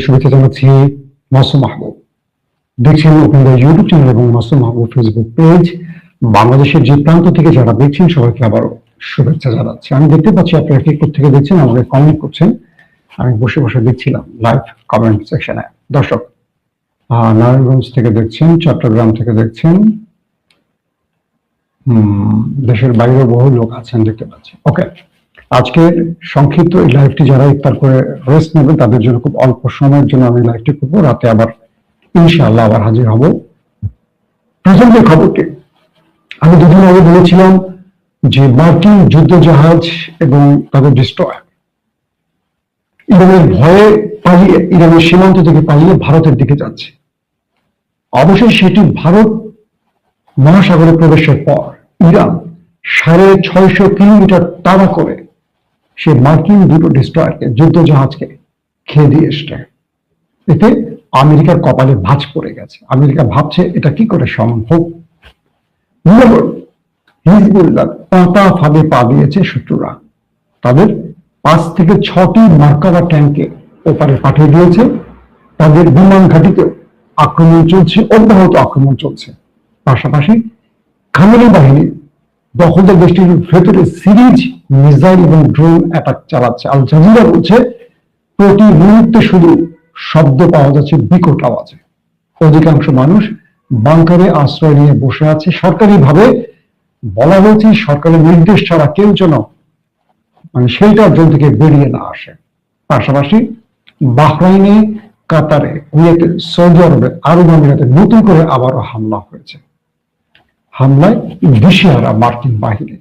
শুভেচ্ছা জানাচ্ছি মাসুম মাহবুব। দেখছেন ওপেন দ্য ইউটিউব চ্যানেল এবং মাসুম মাহবুব ফেসবুক পেজ। বাংলাদেশের যে প্রান্ত থেকে যারা দেখছেন সবাইকে আবারও শুভেচ্ছা জানাচ্ছি। আমি দেখতে পাচ্ছি আপনারা কে থেকে দেখছেন, আমাকে কমেন্ট করছেন। আমি বসে বসে দেখছিলাম লাইভ কমেন্ট সেকশনে। দর্শক নারায়ণগঞ্জ থেকে দেখছেন, চট্টগ্রাম থেকে দেখছেন, দেশের বাইরেও বহু লোক আছেন দেখতে পাচ্ছি। ওকে, আজকের সংক্ষিপ্ত এই লাইভটি যারা ইফতার করে রেস্ট নেবেন তাদের জন্য খুব অল্প সময়ের জন্য আমি লাইভটি করবো। রাতে আবার ইনশাআল্লাহ আবার হাজির হব। প্রথম যে খবরটি আমি দুদিন আগে বলেছিলাম যে মার্কিন যুদ্ধ জাহাজ এবং তাদের ডিস্ট্রয়ার ইরানের ভয়ে পালিয়ে, ইরানের সীমান্ত থেকে পালিয়ে ভারতের দিকে যাচ্ছে। অবশ্যই সেটি ভারত মহাসাগরে প্রবেশের পর ইরান 650 কিলোমিটার তাড়া করে সে মার্কিন দুটো ডিস্ট্রয়ারকে, যুদ্ধ জাহাজকে খেয়ে দিয়ে এসছে। এতে আমেরিকার কপালে ভাঁজ পড়ে গেছে। আমেরিকা ভাবছে এটা কি করে সম্ভব। হিজবুল্লাহ পাতা ফাঁদে পা দিয়েছে শত্রুরা। তাদের 5 থেকে 6টি মার্কাভা ট্যাঙ্কে ওপারে পাঠিয়ে দিয়েছে। তাদের বিমান ঘাঁটিতেও আক্রমণ চলছে, অব্যাহত আক্রমণ চলছে। পাশাপাশি খামেনি বাহিনী দখলদার দেশটির ভেতরে সিরিজ মিসাইল এবং ড্রোন অ্যাটাক চালাচ্ছে। আল জাজিরা বলছে প্রতি মুহূর্তে শুধু শব্দ পাওয়া যাচ্ছে বিকট আওয়াজে। অধিকাংশ মানুষ বাংকারে আশ্রয় নিয়ে বসে আছে। সরকারিভাবে বলা হয়েছে সরকারের নির্দেশ ছাড়া কেউ যেন শেল্টার জোন থেকে বেরিয়ে না আসে। পাশাপাশি বাহরাইনে, কাতারে, কুয়েতে, সৌদি আরবে, আরব আমিরাতে নতুন করে আবারও হামলা হয়েছে। হামলায় দিশেহারা মার্কিন বাহিনী।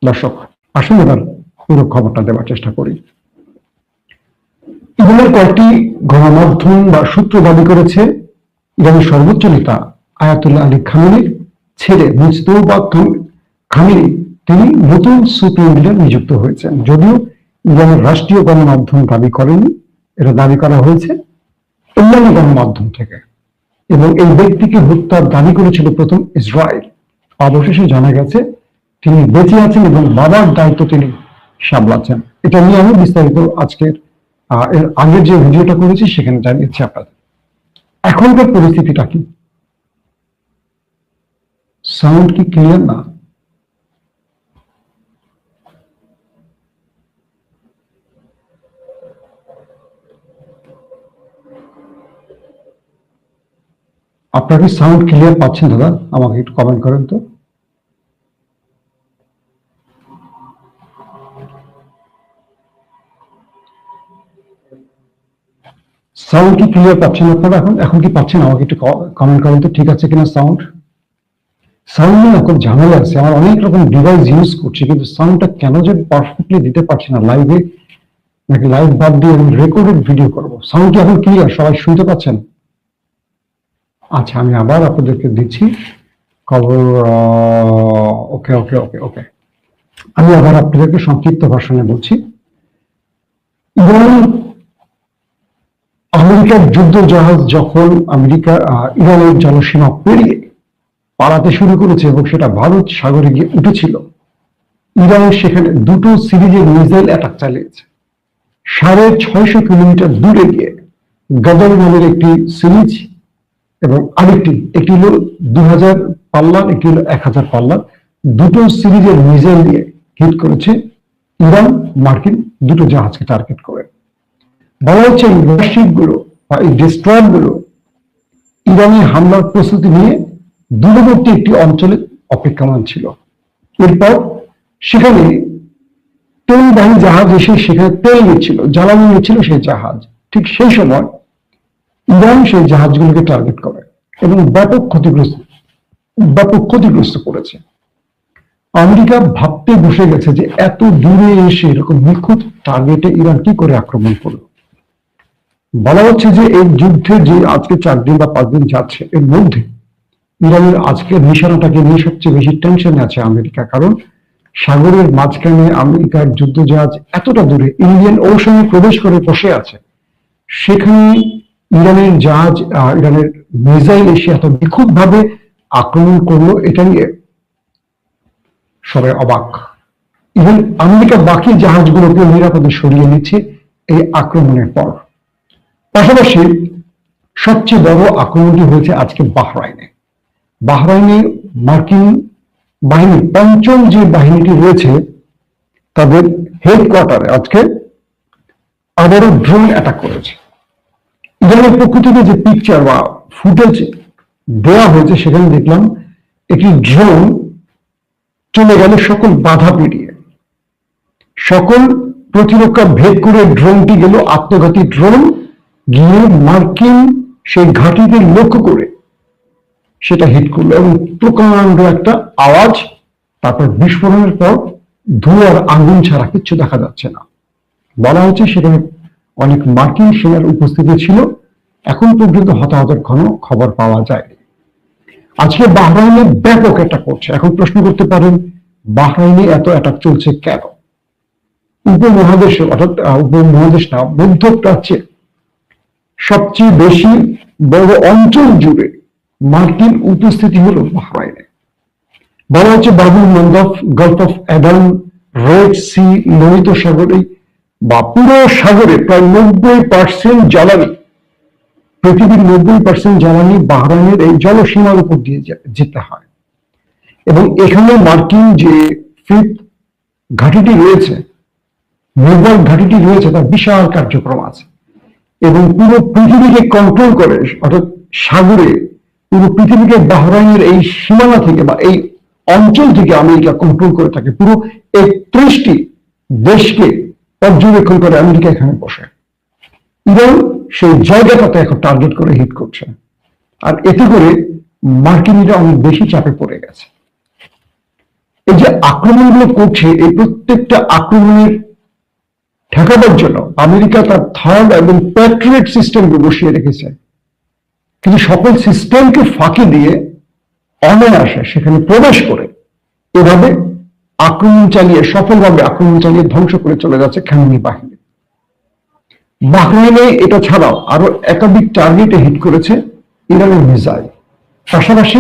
দর্শক আসুন এবার পুরো খবরটা দেওয়ার চেষ্টা করি। ইরানের কয়েকটি গণমাধ্যম বা সূত্র দাবি করেছে ইরানের সর্বোচ্চ নেতা আয়াতুল্লাহ আলী খামেনির ছেলে মুজতবা খামেনি তিনি নতুন সুপ্রিম লিডার নিযুক্ত হয়েছেন। যদিও ইরানের রাষ্ট্রীয় গণমাধ্যম দাবি করেনি, এটা দাবি করা হয়েছে অন্যান্য গণমাধ্যম থেকে। এবং এই ব্যক্তিকে হত্যার দাবি করেছিল প্রথম ইসরায়েল। অবশেষে জানা গেছে তিনি বেঁচে আছেন এবং বাবার দায়িত্ব তিনি সামলাচ্ছেন। এটা নিয়ে আমি বিস্তারিত আজকের এর আগের যে ভিডিওটা করেছি সেখানে জানিয়েছি আপনাদের। এখনকার পরিস্থিতিটা কি? সাউন্ড কি ক্লিয়ার না? আপনারা কি সাউন্ড ক্লিয়ার পাচ্ছেন দাদা? আমাকে একটু কমেন্ট করেন তো। সাউন্ড কি ক্লিয়ার পাচ্ছেন আপনারা? এখন কি পাচ্ছেন? আমাকে একটু কমেন্ট করেন তো ঠিক আছে কিনা সাউন্ড। সাউন্ড নিয়ে খুব ঝামেলা আছে। আমার অনেক রকম ডিভাইস ইউজ করছি কিন্তু সাউন্ডটা কেন যে পারফেক্টলি দিতে পারছি না লাইভে, নাকি লাইভ বাদ দিয়ে আমি রেকর্ডেড ভিডিও করবো। সাউন্ড কি এখন ক্লিয়ার? সবাই শুনতে পাচ্ছেন? আচ্ছা, আমি আবার আপনাদেরকে দিচ্ছি খবর। ওকে ওকে ওকে ওকে আমি আবার আপনাদেরকে সংক্ষিপ্ত ভাষণে বলছি। আমেরিকার যুদ্ধ জাহাজ যখন ইরানের জলসীমা পেরিয়ে পালাতে শুরু করেছে এবং সেটা ভারত সাগরে গিয়ে উঠেছিল, ইরান সেখানে দুটো সিরিজের মিসাইল অ্যাটাক চালিয়েছে। 650 কিলোমিটার দূরে গিয়ে গদর নামের একটি সিরিজ এবং একটি হলো 2000 পাল্লার, একটি হলো 1000 পাল্লার, দুটো সিরিজের মিসাইল দিয়ে হিট করেছে ইরান মার্কিন দুটো জাহাজকে টার্গেট করে। বলা হচ্ছে এই ওয়ারশিপগুলো বা এই ডিস্ট্রয়ারগুলো ইরানি হামলার প্রস্তুতি নিয়ে দূরবর্তী একটি অঞ্চলে অপেক্ষমান ছিল। এরপর সেখানে তেলবাহী জাহাজ এসে সেখানে তেল নিচ্ছিল, জ্বালানি নিচ্ছিল সেই জাহাজ। ঠিক সেই সময় ইরান সেই জাহাজগুলোকে টার্গেট করে এবং ব্যাপক ক্ষতিগ্রস্ত করেছে। আমেরিকা ভাবতে বসে গেছে যে এত দূরে এসে এরকম নিখুঁত টার্গেটে ইরান কি করে আক্রমণ করলো। বলা হচ্ছে যে এই যুদ্ধে যে আজকে 4 দিন বা 5 দিন যাচ্ছে, এর মধ্যে ইরানের আজকের নিশানাটাকে নিয়ে সবচেয়ে বেশি টেনশনে আছে আমেরিকা। কারণ সাগরের মাঝখানে আমেরিকার যুদ্ধ জাহাজ এতটা দূরে ইন্ডিয়ান ওশনে প্রবেশ করে বসে আছে, সেখানে ইরানের জাহাজ, ইরানের মিসাইল এসে এত নিখুঁত ভাবে আক্রমণ করলো, এটা নিয়ে সবাই অবাক। ইভেন আমেরিকা বাকি জাহাজগুলোকে নিরাপদে সরিয়ে নিচ্ছে এই আক্রমণের পর। পাশাপাশি সবচেয়ে বড় আক্রমণটি হয়েছে আজকে বাহরাইনে। বাহরাইনে মার্কিন বাহিনী, পঞ্চম যে বাহিনীটি রয়েছে, তাদের হেডকোয়ার্টারে আজকে আবারও ড্রোন অ্যাটাক করেছে। ইরানের পক্ষ থেকে যে পিকচার বা ফুটেজ দেওয়া হয়েছে, সেখানে দেখলাম একটি ড্রোন চলে গেল সকল বাধা পেরিয়ে, সকল প্রতিরক্ষা ভেদ করে ড্রোনটি গেল, আত্মঘাতী ড্রোন গিয়ে মার্কিন সেই ঘাঁটিতে লক্ষ্য করে সেটা হিট করলো এবং প্রকাণ্ড একটা আওয়াজ, তারপর বিস্ফোরণের পর ধোঁয়ার আগুন ছাড়া কিছু দেখা যাচ্ছে না। বলা হচ্ছে সেখানে অনেক মার্কিন সেনার উপস্থিতি ছিল। এখন পর্যন্ত হতাহতের কোনো খবর পাওয়া যায়নি। আজকে বাহরাইনে ব্যাপক অ্যাটাক করছে। এখন প্রশ্ন করতে পারেন, বাহরাইনে এত অ্যাটাক চলছে কেন? উপমহাদেশে, অর্থাৎ উপমহাদেশ না, মধ্যপ্রাচ্যে সবচেয়ে বেশি বড় অঞ্চল জুড়ে মার্কিন উপস্থিতি হলো বাহরাইনে। বলা হচ্ছে Bab el Mandeb, Gulf of Aden, Red Sea, লোহিত সাগরে বা পুরো সাগরে প্রায় 90% জ্বালানি, পৃথিবীর 90% জ্বালানি বাহরাইনের এই জলসীমার উপর দিয়ে যেতে হয়। এবং এখানে মার্কিন যে ফিফথ ঘাঁটিটি রয়েছে, নেভাল ঘাঁটিটি রয়েছে, তার বিশাল কার্যক্রম আছে এবং পুরো পৃথিবীকে কন্ট্রোল করে, অর্থাৎ সাগরে পুরো পৃথিবীকে বাহরাইনের এই সীমানা থেকে বা এই অঞ্চল থেকে আমেরিকা কন্ট্রোল করে থাকে। পুরো 31টি দেশকে পর্যবেক্ষণ করে আমেরিকা এখানে বসে। ইরান সেই জায়গাটাতে এখন টার্গেট করে হিট করছে, আর এতে করে মার্কিনিরা অনেক বেশি চাপে পড়ে গেছে। এই যে আক্রমণগুলো করছে, এই প্রত্যেকটা আক্রমণের ঠেকাবার জন্য আমেরিকা তার থার্ড এবং প্যাট্রিয়ট সিস্টেমকে বসিয়ে রেখেছে, কিন্তু সকল সিস্টেমকে ফাঁকি দিয়ে অনায়াসে সেখানে প্রবেশ করে এভাবে আক্রমণ চালিয়ে, সফলভাবে আক্রমণ চালিয়ে ধ্বংস করে চলে যাচ্ছে খামেনি বাহিনী। বাহরাইনে এটা ছাড়াও আরো একাধিক টার্গেটে হিট করেছে ইরানের মিসাইল। পাশাপাশি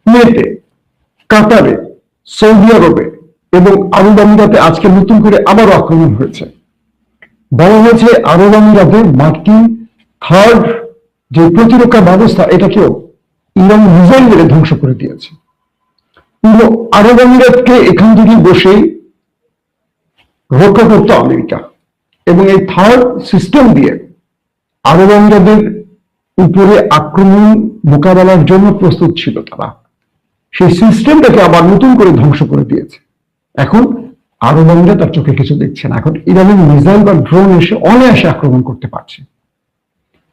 কুয়েতে, কাতারে, সৌদি আরবে এবং আরব আমিরাতে আজকে নতুন করে আবারও আক্রমণ হয়েছে। বলা হয়েছে আরব আমিরাতে মার্কিন থার্ড যে প্রতিরক্ষা ব্যবস্থা, এটাকেও ইরান মিসাইল মেরে ধ্বংস করে দিয়েছে। পুরো আরব আমিরাতকে এখান থেকে বসেই রক্ষা করত আমেরিকা, এবং এই থার্ড সিস্টেম দিয়ে আরব আমিরাতের উপরে আক্রমণ মোকাবেলার জন্য প্রস্তুত ছিল তারা। সেই সিস্টেমটাকে আবার নতুন করে ধ্বংস করে দিয়েছে। এখন আরব আমিরাত তার চোখে কিছু দেখছে না। এখন ইরানের মিসাইল বা ড্রোন এসে অনায়াসে আক্রমণ করতে পারছে।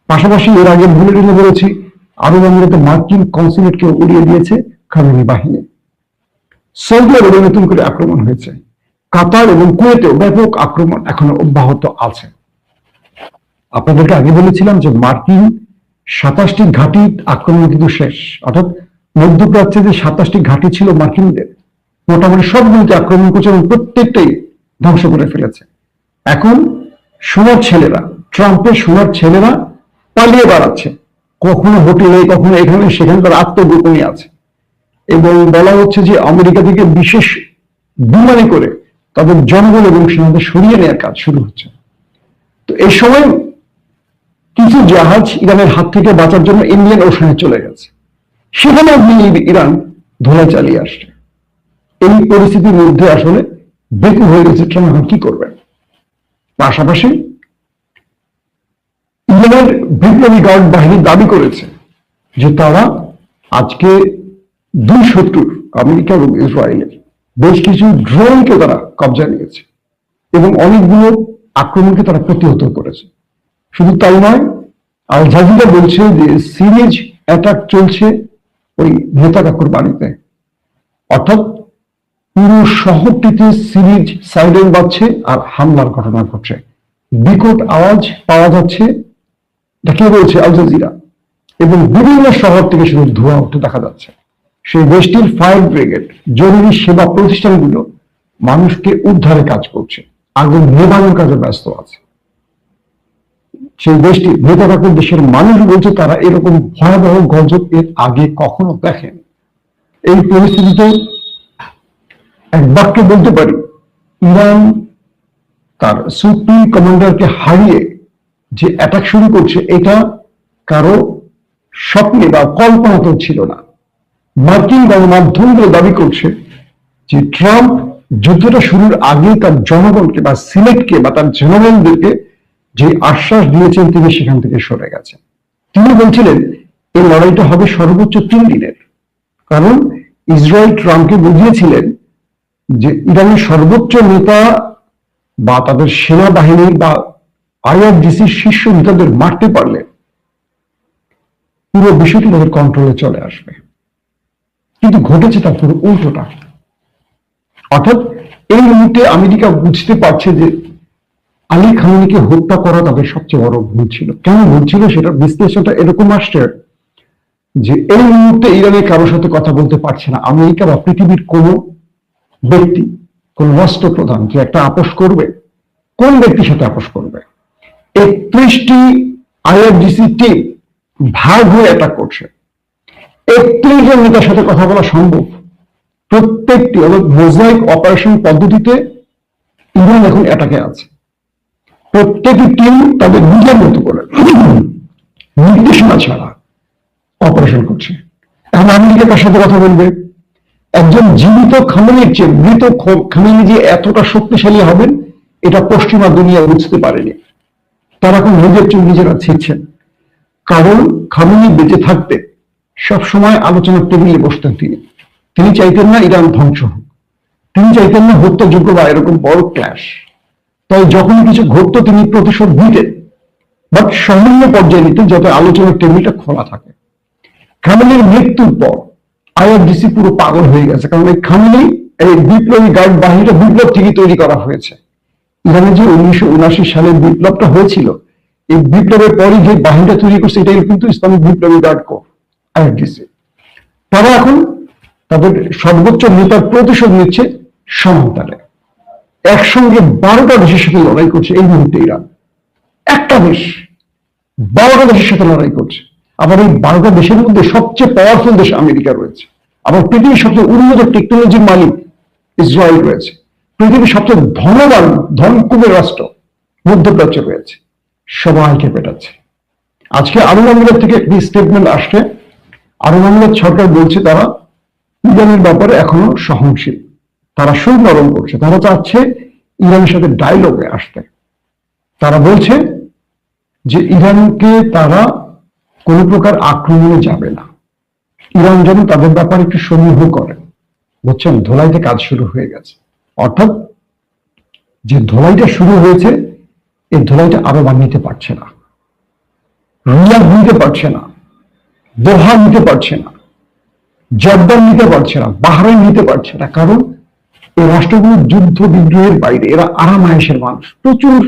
পাশাপাশি এর আগে বুলেটিনে বলেছি, আরব আমিরাতে মার্কিন কনসুলেটকে উড়িয়ে দিয়েছে খামেনি বাহিনী। সৌদি আরবে নতুন করে আক্রমণ হয়েছে। কাতার এবং কুয়েতেও ব্যাপক আক্রমণ এখনো অব্যাহত আছে। আপনাদেরকে আগে বলেছিলাম যে মার্কিন 27টি ঘাঁটি আক্রমণ কিন্তু শেষ, অর্থাৎ মধ্যপ্রাচ্যে যে 27টি ঘাঁটি ছিল মার্কিনদের, মোটামুটি সবগুলিতে আক্রমণ করছে এবং প্রত্যেকটাই ধ্বংস করে ফেলেছে। এখন সোনার ছেলেরা, ট্রাম্পের সোনার ছেলেরা পালিয়ে বেড়াচ্ছে, কখনো হোটেলে, কখনো এখানে সেখানে, তার আত্মগোপনে আছে। এবং বলা হচ্ছে যে আমেরিকা থেকে বিশেষ বিমানে করে তাদের জনগণ এবং সেনাদের সরিয়ে নেওয়ার কাজ শুরু হচ্ছে। তো এই সময় কিছু জাহাজ ইরানের হাত থেকে বাঁচার জন্য ইন্ডিয়ান ওশানে চলে গেছে, সেখানে ইরান ধোলাই চালিয়ে আসছে। এই পরিস্থিতির মধ্যে আসলে বেকুব হয়ে গেছে ট্রাম্প, এখন কি করবেন। পাশাপাশি ইরানের বিপ্লবী গার্ড বাহিনী দাবি করেছে যে তারা আজকে দুই শত্রুর, আমেরিকা এবং ইসরায়েলের বেশ কিছু ড্রোনকে তারা কবজা নিয়েছে এবং অনেকগুলো আক্রমণকে তারা প্রতিহত করেছে। শুধু তাই নয়, আল জাজিরা বলছে যে সিরিজ অ্যাটাক চলছে ওই নেতা কাকুর বাড়িতে, অর্থাৎ পুরো শহরটিতে সিরিজ সাইরেন বাজছে আর হামলার ঘটনা ঘটছে। বিকট আওয়াজ পাওয়া যাচ্ছে, কে বলছে? Al Jazeera. এবং বিভিন্ন শহর থেকে শুধু ধোঁয়া উঠতে দেখা যাচ্ছে। সেই দেশটির ফায়ার ব্রিগেড, জরুরি সেবা প্রতিষ্ঠানগুলো মানুষকে উদ্ধারে কাজ করছে, আগুন নেভানোর কাজে ব্যস্ত আছে। সেই দেশটি নেতাকাকুর দেশের মানুষ বলছে তারা এরকম ভয়াবহ গজব এর আগে কখনো দেখেন। এই পরিস্থিতিতে এক বাক্যে বলতে পারি, ইরান তার সুপ্রিম কমান্ডারকে হারিয়ে যে অ্যাটাক শুরু করছে এটা কারো স্বপ্নে বা কল্পনাতেও ছিল না। মার্কিন গণমাধ্যমগুলো দাবি করছে যে ট্রাম্প যুদ্ধটা শুরুর আগে তার জনগণকে বা সিনেটকে বা তার জনগণদেরকে যে আশ্বাস দিয়েছেন তিনি সেখান থেকে সরে গেছেন। তিনি বলছিলেন এই লড়াইটা হবে সর্বোচ্চ 3 দিনের, কারণ ইসরায়েল ট্রাম্পকে বুঝিয়েছিলেন যে ইরানের সর্বোচ্চ নেতা বা তাদের সেনাবাহিনী বা আইআরজিসির শীর্ষ নেতাদের মারতে পারলে পুরো বিষয়টি তাদের কন্ট্রোলে চলে আসবে। কিন্তু ঘটেছে তার পুরো উল্টোটা। অর্থাৎ এই মুহূর্তে আমেরিকা বুঝতে পারছে যে আলী খামেনিকে হত্যা করা তাদের সবচেয়ে বড় ভুল ছিল। কেন ভুল ছিল সেটা বিশ্লেষণটা এরকম আসছে যে এই মুহূর্তে ইরানের কারোর সাথে কথা বলতে পারছে না আমেরিকা বা পৃথিবীর কোন ব্যক্তি, কোন রাষ্ট্রপ্রধান যে একটা আপোষ করবে, কোন ব্যক্তির সাথে আপোষ করবে? 31টি আইআরজিসি টিম ভাগ হয়ে অ্যাটাক করছে। 31 জন নেতার সাথে কথা বলা সম্ভব? প্রত্যেকটি মোজাইক অপারেশন পদ্ধতিতে ইরান এখন অ্যাটাকে আছে। প্রত্যেকটি টিম তাদের নিজের মতো করে নির্দেশনা ছাড়া অপারেশন করছে। এখন আমেরিকা কার সাথে কথা বলবে? একজন জীবিত খামেনির চেয়ে মৃত খামেনি যে এতটা শক্তিশালী হবেন এটা পশ্চিমা দুনিয়া বুঝতে পারেনি। তারা এখন নিজের চুল নিজেরা ছিঁড়ছেন। কারণ খামেনি বেঁচে থাকতে সবসময় আলোচনার টেবিলে বসতেন তিনি। তিনি চাইতেন না ইরান ধ্বংস হোক, তিনি চাইতেন না হত্যাযোগ্য বা এরকম বড় ক্ল্যাশ। তাই যখন কিছু ঘটতো তিনি প্রতিশোধ নিতেন, বাট সামান্য পর্যায়ে নিতেন যাতে আলোচনার টেবিলটা খোলা থাকে। খামেনির মৃত্যুর পর আইআরজিসি পুরো পাগল হয়ে গেছে, কারণ এই খামেনি এই বিপ্লবী গার্ড বাহিনীটা বিপ্লব থেকে তৈরি করা হয়েছে। ইরানে যে 1979 সালে বিপ্লবটা হয়েছিল, এই বিপ্লবের পরই যে বাহিনীটা তৈরি করছে এটাই কিন্তু ইসলামিক বিপ্লবী গার্ড কোর আইআরজিসি। তারা এখন তাদের সর্বোচ্চ নেতার প্রতিশোধ নিচ্ছে সমান্তরালে। একসঙ্গে 12টা দেশের সাথে লড়াই করছে এই মুহূর্তে ইরান। একটা দেশ 12টা দেশের সাথে লড়াই করছে। আবার এই 12টা দেশের মধ্যে সবচেয়ে পাওয়ারফুল দেশ আমেরিকা রয়েছে। আবার পৃথিবীর সবচেয়ে উন্নত টেকনোলজির মালিক ইসরায়েল রয়েছে। পৃথিবীর সবচেয়ে ধনবান ধনকুবের রাষ্ট্র মধ্যপ্রাচ্য রয়েছে। সবাইকে পেটাচ্ছে। আজকে আরব আমিরাত থেকে একটি স্টেটমেন্ট আসছে। আরব আমিরাত সরকার বলছে তারা ইরানের ব্যাপারে এখনো সহনশীল, তারা সুর নরম করছে, তারা চাচ্ছে ইরানের সাথে ডায়লগে আসতে। তারা বলছে যে ইরানকে তারা কোন প্রকার আক্রমণে যাবে না, ইরান যেন তাদের ব্যাপারে একটু সমীহ করে। বুঝছেন, ধোলাইতে কাজ শুরু হয়ে গেছে। অর্থাৎ যে ধোলাইটা শুরু হয়েছে এই ধোলাইটা আরব আর নিতে পারছে না, রিয়াদ নিতে পারছে না, দোহা নিতে পারছে না, জর্দান নিতে পারছে না, বাহরাইন নিতে পারছে না। কারণ এই রাষ্ট্রগুলো যুদ্ধ বিগ্রহের বাইরে, এরা আরামায়েশের মানুষ, প্রচুর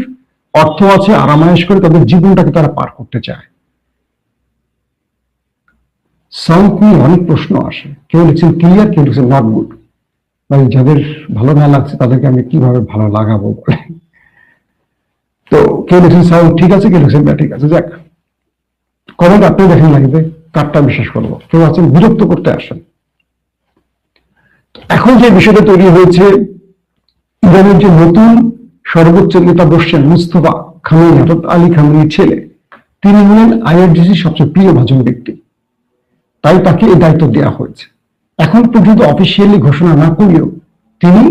অর্থ আছে, আরামায়েশ করে তাদের জীবনটাকে তারা পার করতে চায়। সাউন্ড নিয়ে অনেক প্রশ্ন আসে, কেউ লিখছেন ক্লিয়ার, কেউ লিখছেন নট গুড। ভাই যাদের ভালো না লাগছে তাদেরকে আমি কিভাবে ভালো লাগাবো বলে। তো কেউ লিখছেন সাউন্ড ঠিক আছে, কেউ লিখছেন ঠিক আছে। যাক, কমেন্ট আপনি দেখেন লাগবে, কারটা বিশ্বাস করবো। কেউ আছেন বিরক্ত করতে আসেন। এখন যে বিষয়টা তৈরি হয়েছে, ইরানের যে নতুন সর্বোচ্চ নেতা বসছেন মুস্তফা খামেনি, অর্থাৎ আলী খামেনির ছেলে, তিনি হলেন আইআরজিসির সবচেয়ে প্রিয়ভাজন ব্যক্তি, তাই তাকে এই দায়িত্ব দেওয়া হয়েছে। এখন পর্যন্ত অফিসিয়ালি ঘোষণা না করলেও তিনি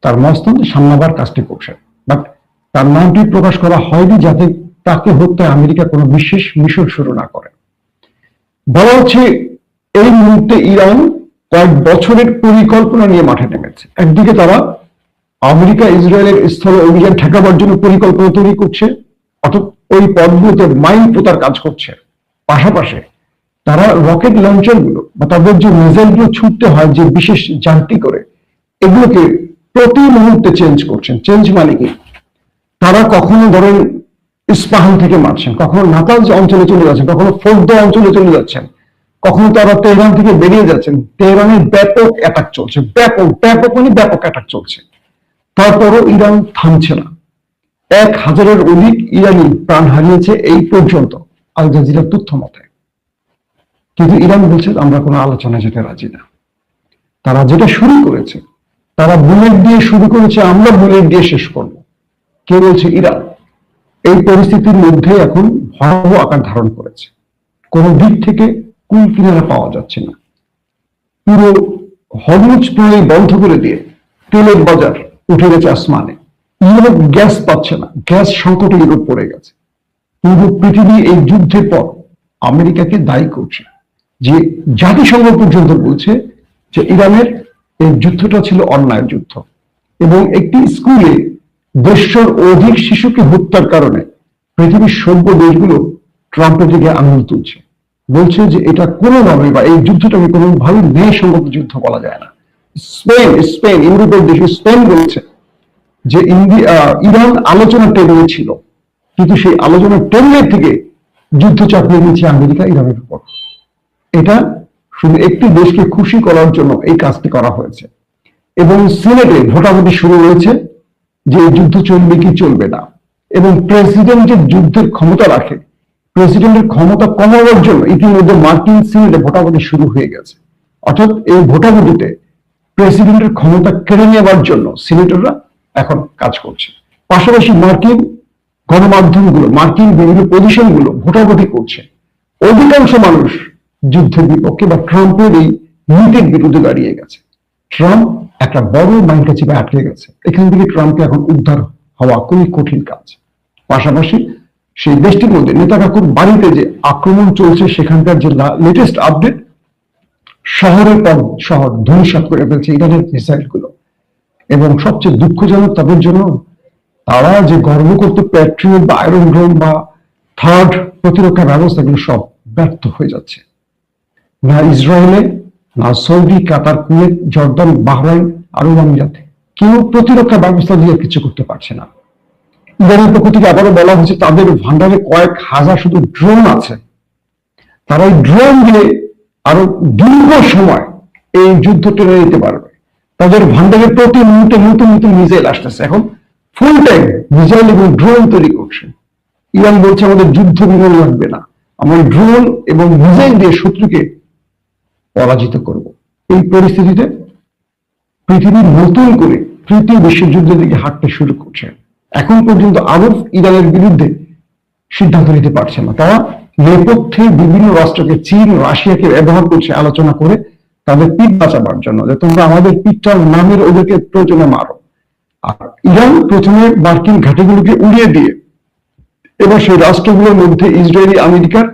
তার মস্তকে সামলাবার কাজটি করছেন, বাট তার নামটি প্রকাশ করা হয়নি যাতে তাকে হত্যায় আমেরিকা কোনো বিশেষ মিশন শুরু না করে। বলা হচ্ছে এই মুহূর্তে ইরান কয়েক বছরের পরিকল্পনা নিয়ে মাঠে নেমেছে। একদিকে তারা আমেরিকা ইসরায়েলের স্থলে অভিযান ঠেকাবার জন্য পরিকল্পনা তৈরি করছে, অর্থাৎ ওই পথগুলোতে মাইন পোতার কাজ করছে। পাশাপাশি তারা রকেট লঞ্চার গুলো বা তাদের যে মিসাইল গুলো ছুটতে হয় যে বিশেষ যান্ত্রিক করে, এগুলোকে প্রতি মুহূর্তে চেঞ্জ করছেন। চেঞ্জ মানে কি, তারা কখনো ধরেন ইস্পাহান থেকে মারছেন, কখনো নাতাজ অঞ্চলে চলে যাচ্ছেন, কখনো ফোর্দা অঞ্চলে চলে যাচ্ছেন, কখনো তারা তেহরান থেকে বেরিয়ে যাচ্ছেন। তেহরানের ব্যাপক অ্যাটাক চলছে, ব্যাপক ব্যাপক মানে ব্যাপক অ্যাটাক চলছে। তারপরও ইরান থামছে না। 1000-এর অধিক ইরানি প্রাণ হারিয়েছে এই পর্যন্ত আল জাজিরার তথ্য মতে। কিন্তু ইরান বলছে আমরা কোনো আলোচনায় যেতে রাজি না। তারা যেটা শুরু করেছে, তারা বুলেট দিয়ে শুরু করেছে, আমরা বুলেট দিয়ে শেষ করব। কে বলছে? ইরান। এই পরিস্থিতির মধ্যে এখন ভয়াবহ আকার ধারণ করেছে। কোন দিক থেকে কুল কিনারা পাওয়া যাচ্ছে না। পুরো হরমুজ প্রণালী বন্ধ করে দিয়ে তেলের বাজার উঠে গেছে আসমানে। ইউরোপ গ্যাস পাচ্ছে না, গ্যাস সংকটে ইউরোপ পড়ে গেছে। পুরো পৃথিবী এই যুদ্ধের পর আমেরিকাকে দায়ী করছে, যে জাতিসংঘ পর্যন্ত বলছে যে ইরানের এই যুদ্ধটা ছিল অন্যায় যুদ্ধ, এবং একটি স্কুলে 200 অধিক শিশুকে হত্যার কারণে পৃথিবীর সভ্য দেশগুলো ট্রাম্পের দিকে আঙুল তুলছে, বলছে যে এটা কোনোভাবে বা এই যুদ্ধটাকে কোনোভাবে ন্যায়সঙ্গত যুদ্ধ বলা যায় না। স্পেন ইউরোপের দেশ স্পেন বলছে যে ইরান আলোচনার টেবিলে ছিল, কিন্তু সেই আলোচনার টেবিলের থেকে যুদ্ধ চাপিয়ে দিয়েছে আমেরিকা ইরানের উপর। এটা শুধু একটি দেশকে খুশি করার জন্য এই কাজটি করা হয়েছে, এবং সিনেটে ভোটাভুটি শুরু হয়েছে যে যুদ্ধ চলবে কি চলবে না। এবং প্রেসিডেন্ট যে যুদ্ধের ক্ষমতা রাখে, প্রেসিডেন্টের ক্ষমতা কমানোর জন্য ইতিমধ্যে মার্কিন সিনেটে ভোটাভুটি শুরু হয়ে গেছে। অর্থাৎ এই ভোটাভুটিতে প্রেসিডেন্টের ক্ষমতা কেড়ে নেওয়ার জন্য সিনেটররা এখন কাজ করছে। পাশাপাশি মার্কিন গণমাধ্যমগুলো, মার্কিন বিভিন্ন পজিশনগুলো ভোটাভুটি করছে। অধিকাংশ মানুষ যুদ্ধের বিপক্ষে বা ট্রাম্পের এই নীতির বিরুদ্ধে দাঁড়িয়ে গেছে। ট্রাম্প একটা বড় মাইন্ডে চেপে আটকে গেছে। এখান থেকে ট্রাম্পকে এখন উদ্ধার হওয়া খুবই কঠিন কাজ। পাশাপাশি সেই দেশটির মধ্যে নেতাকাকুর বাড়িতে যে আক্রমণ চলছে, সেখানকার যে লেটেস্ট আপডেট, শহরের পর শহর ধূলিসাৎ করে ফেলছে ইরানের মিসাইল গুলো। এবং সবচেয়ে দুঃখজনক তাদের জন্য, তারা যে গর্ব করতে প্যাট্রিয়ট বা আয়রন ড্রোন বা থার্ড প্রতিরক্ষা ব্যবস্থাগুলো সব ব্যর্থ হয়ে যাচ্ছে। না ইসরায়েলে, না সৌদি, কাতার, কুয়েত, জর্দান, বাহরাইন, আরব আমিরাতে কেউ প্রতিরক্ষা ব্যবস্থা দিয়ে কিছু করতে পারছে না। ইরানের পক্ষ থেকে আবারও বলা হচ্ছে তাদের ভান্ডারে কয়েক হাজার শুধু ড্রোন আছে, তারা এই ড্রোন দিয়ে আরো দীর্ঘ সময় এই যুদ্ধ টেনে নিতে পারবে। তাদের ভান্ডারে প্রতি মুহূর্তে নতুন নতুন মিসাইল আসতেছে। এখন ফুল টাইম মিসাইল এবং ড্রোন তৈরি করছে। ইরান বলছে আমাদের যুদ্ধ বিমান লাগবে না, আমরা ড্রোন এবং মিসাইল দিয়ে শত্রুকে পরাজিত করব। এই পরিস্থিতিতে পৃথিবী নতুন করে তৃতীয় বিশ্বযুদ্ধের দিকে হাঁটতে শুরু করছে। এখন পর্যন্ত আরব ইরানের বিরুদ্ধে সিদ্ধান্ত নিতে পারছে না। তারা নেপথ্যে বিভিন্ন রাষ্ট্রকে, চীন, রাশিয়াকে ব্যবহার করছে আলোচনা করে তাদের পিঠ বাঁচাবার জন্য, যে তোমরা আমাদের পিঠটার নামের ওদেরকে প্রয়োজনে মারো। আর ইরান প্রথমে মার্কিন ঘাঁটিগুলোকে উড়িয়ে দিয়ে এবার সেই রাষ্ট্রগুলোর মধ্যে ইসরায়েলি, আমেরিকার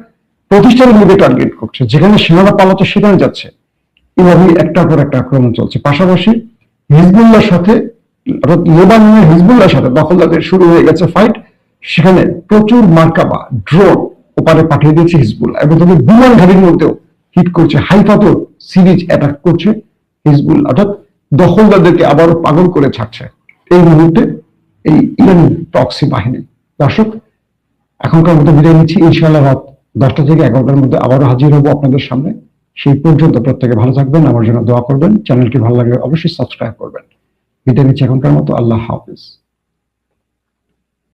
প্রতিষ্ঠানগুলোকে টার্গেট করছে। যেখানে সেনারা পালাতে সেখানে যাচ্ছে। এভাবেই একটার পর একটা আক্রমণ চলছে। পাশাপাশি হিজবুল্লাহর সাথে, অর্থাৎ লেবাননের হিজবুল্লাহর সাথে দখলদারদের শুরু হয়ে গেছে ফাইট। সেখানে প্রচুর মার্কাবা ড্রোন ওপারে পাঠিয়ে দিয়েছে হিজবুল্লাহ, এবং তাদের বিমান ঘাটির মধ্যেও হিট করছে। হাইফাতেও সিরিজ অ্যাটাক করছে হিজবুল্লাহ, অর্থাৎ দখলদারদেরকে আবারও পাগল করে ছাড়ছে এই মুহূর্তে এই ইরানি প্রক্সি বাহিনী। দর্শক, এখনকার মতো বিদায় নিচ্ছি। ইনশাআল্লাহ রাত 10টা থেকে 11টার মধ্যে আবারও হাজির হবো আপনাদের সামনে। সেই পর্যন্ত প্রত্যেকে ভালো থাকবেন, আমার জন্য দোয়া করবেন। চ্যানেলটি ভালো লাগলে অবশ্যই সাবস্ক্রাইব করবেন। বিদায় নিচ্ছি এখনকার মতো। আল্লাহ হাফিজ।